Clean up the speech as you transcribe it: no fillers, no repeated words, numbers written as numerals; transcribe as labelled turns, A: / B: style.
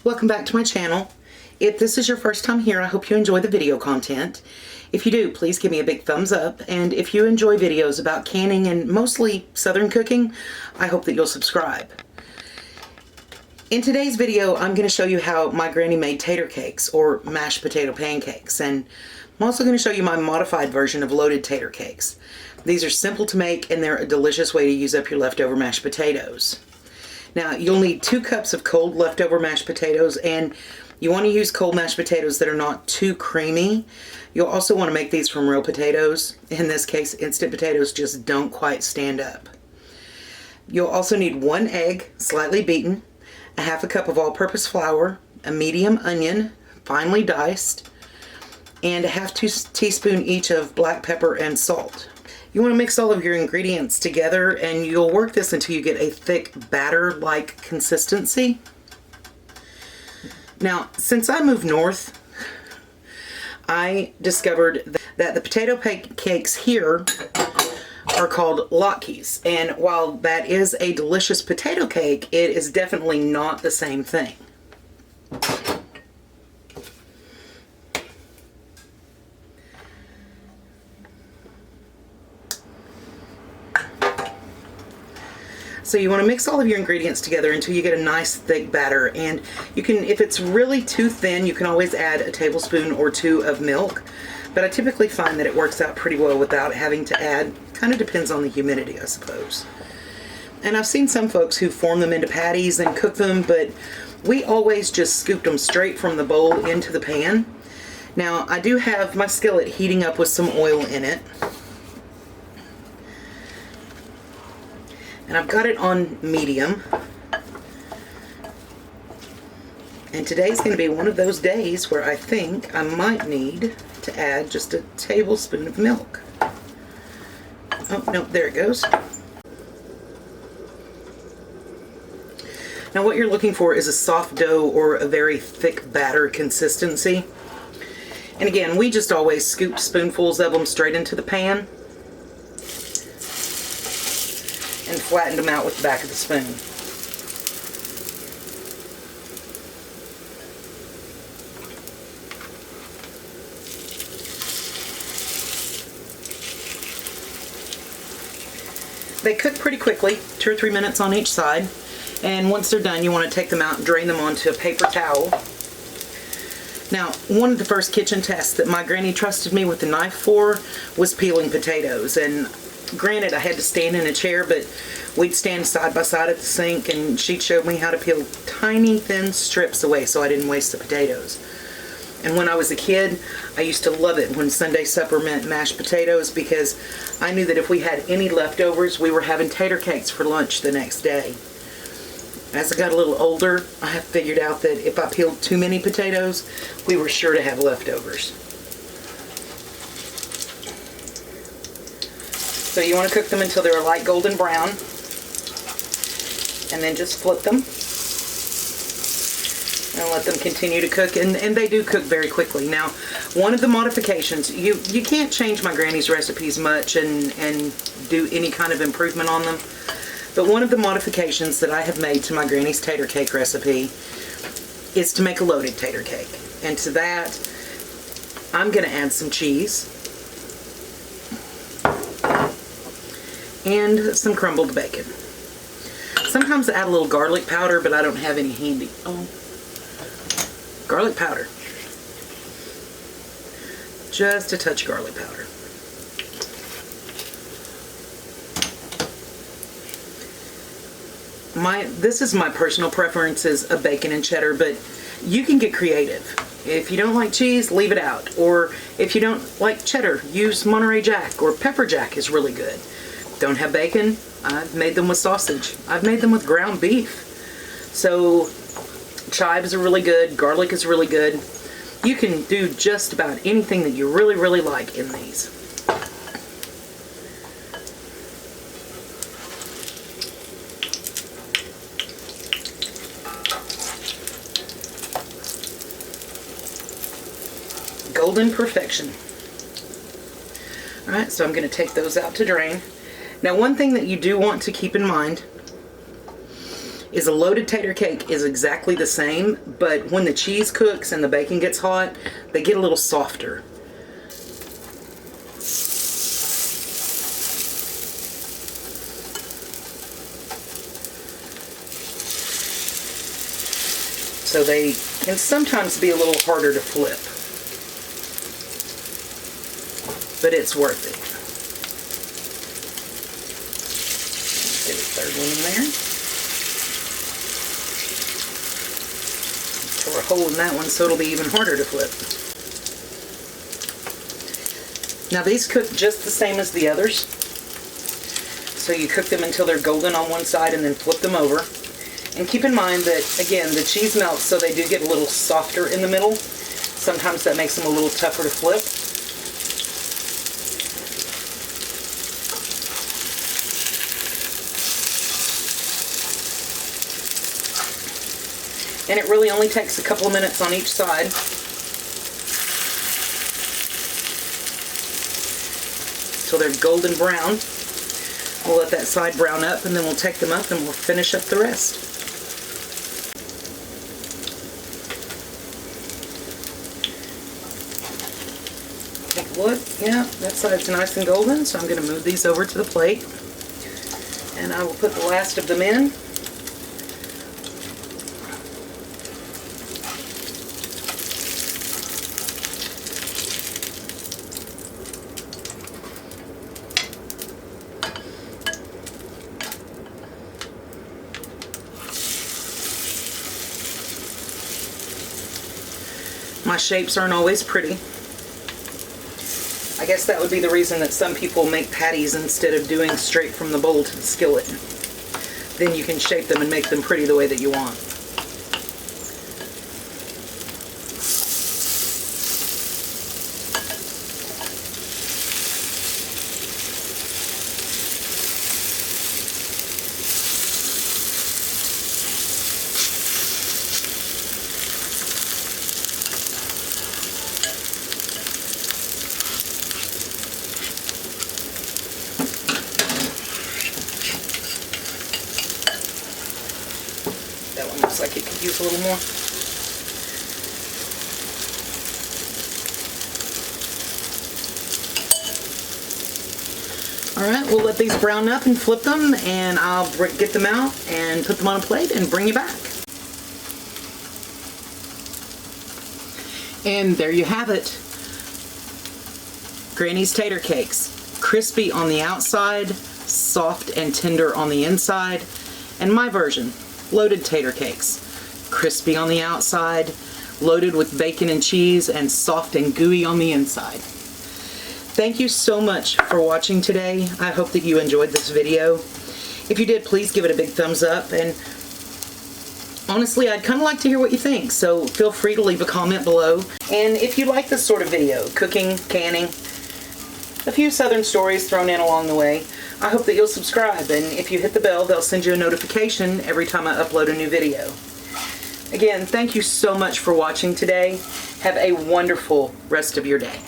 A: Welcome back to my channel. If this is your first time here, I hope you enjoy the video content. If you do, please give me a big thumbs up, and if you enjoy videos about canning and mostly southern cooking, I hope that you'll subscribe. In today's video, I'm going to show you how my granny made tater cakes, or mashed potato pancakes, and I'm also going to show you my modified version of loaded tater cakes. These are simple to make, and they're a delicious way to use up your leftover mashed potatoes. Now, you'll need 2 cups of cold leftover mashed potatoes, and you want to use cold mashed potatoes that are not too creamy. You'll also want to make these from real potatoes. In this case, instant potatoes just don't quite stand up. You'll also need 1 egg, slightly beaten, a half a cup of all-purpose flour, a medium onion, finely diced, and a half teaspoon each of black pepper and salt. You want to mix all of your ingredients together, and you'll work this until you get a thick batter-like consistency. Now, since I moved north, I discovered that the potato cakes here are called latkes, and while that is a delicious potato cake, it is definitely not the same thing. So you want to mix all of your ingredients together until you get a nice thick batter, and you can, if it's really too thin, you can always add a tablespoon or 2 of milk, but I typically find that it works out pretty well without having to add. Kind of depends on the humidity, I suppose. And I've seen some folks who form them into patties and cook them, but we always just scooped them straight from the bowl into the pan. Now, I do have my skillet heating up with some oil in it. And I've got it on medium. And today's going to be one of those days where I think I might need to add just a tablespoon of milk. Oh, no, there it goes. Now what you're looking for is a soft dough or a very thick batter consistency. And again, we just always scooped spoonfuls of them straight into the pan and flattened them out with the back of the spoon. They cook pretty quickly, 2 or 3 minutes on each side, and once they're done you want to take them out and drain them onto a paper towel. Now, one of the first kitchen tests that my granny trusted me with the knife for was peeling potatoes, and granted, I had to stand in a chair, but we'd stand side by side at the sink and she'd show me how to peel tiny thin strips away so I didn't waste the potatoes. And when I was a kid, I used to love it when Sunday supper meant mashed potatoes, because I knew that if we had any leftovers, we were having tater cakes for lunch the next day. As I got a little older, I have figured out that if I peeled too many potatoes, we were sure to have leftovers. So you want to cook them until they're a light golden brown, and then just flip them and let them continue to cook, and they do cook very quickly. Now, one of the modifications, you can't change my granny's recipes much and do any kind of improvement on them, but one of the modifications that I have made to my granny's tater cake recipe is to make a loaded tater cake. And to that, I'm going to add some cheese and some crumbled bacon. Sometimes I add a little garlic powder, but I don't have any handy. Oh, garlic powder. Just a touch of garlic powder. This is my personal preference, is a bacon and cheddar, but you can get creative. If you don't like cheese, leave it out. Or if you don't like cheddar, use Monterey Jack, or pepper jack is really good. Don't have bacon? I've made them with sausage. I've made them with ground beef. So chives are really good. Garlic is really good. You can do just about anything that you really, really like in these. Golden perfection. Alright, so I'm going to take those out to drain. Now, one thing that you do want to keep in mind is a loaded tater cake is exactly the same, but when the cheese cooks and the bacon gets hot, they get a little softer. So they can sometimes be a little harder to flip, but it's worth it. Get a third one in there. So we're holding that one so it'll be even harder to flip. Now these cook just the same as the others. So you cook them until they're golden on one side and then flip them over. And keep in mind that, again, the cheese melts so they do get a little softer in the middle. Sometimes that makes them a little tougher to flip. And it really only takes a couple of minutes on each side. Till they're golden brown. We'll let that side brown up and then we'll take them up and we'll finish up the rest. Take a look. Yeah, that side's nice and golden, so I'm going to move these over to the plate. And I will put the last of them in. My shapes aren't always pretty. I guess that would be the reason that some people make patties instead of doing straight from the bowl to the skillet. Then you can shape them and make them pretty the way that you want. That one looks like it could use a little more. Alright, we'll let these brown up and flip them, and I'll get them out and put them on a plate and bring you back. And there you have it. Granny's tater cakes. Crispy on the outside, soft and tender on the inside. And my version, loaded tater cakes. Crispy on the outside, loaded with bacon and cheese, and soft and gooey on the inside. Thank you so much for watching today. I hope that you enjoyed this video. If you did, please give it a big thumbs up. And honestly, I'd kind of like to hear what you think, so feel free to leave a comment below. And if you like this sort of video, cooking, canning, a few southern stories thrown in along the way, I hope that you'll subscribe. And if you hit the bell, they'll send you a notification every time I upload a new video. Again, thank you so much for watching today. Have a wonderful rest of your day.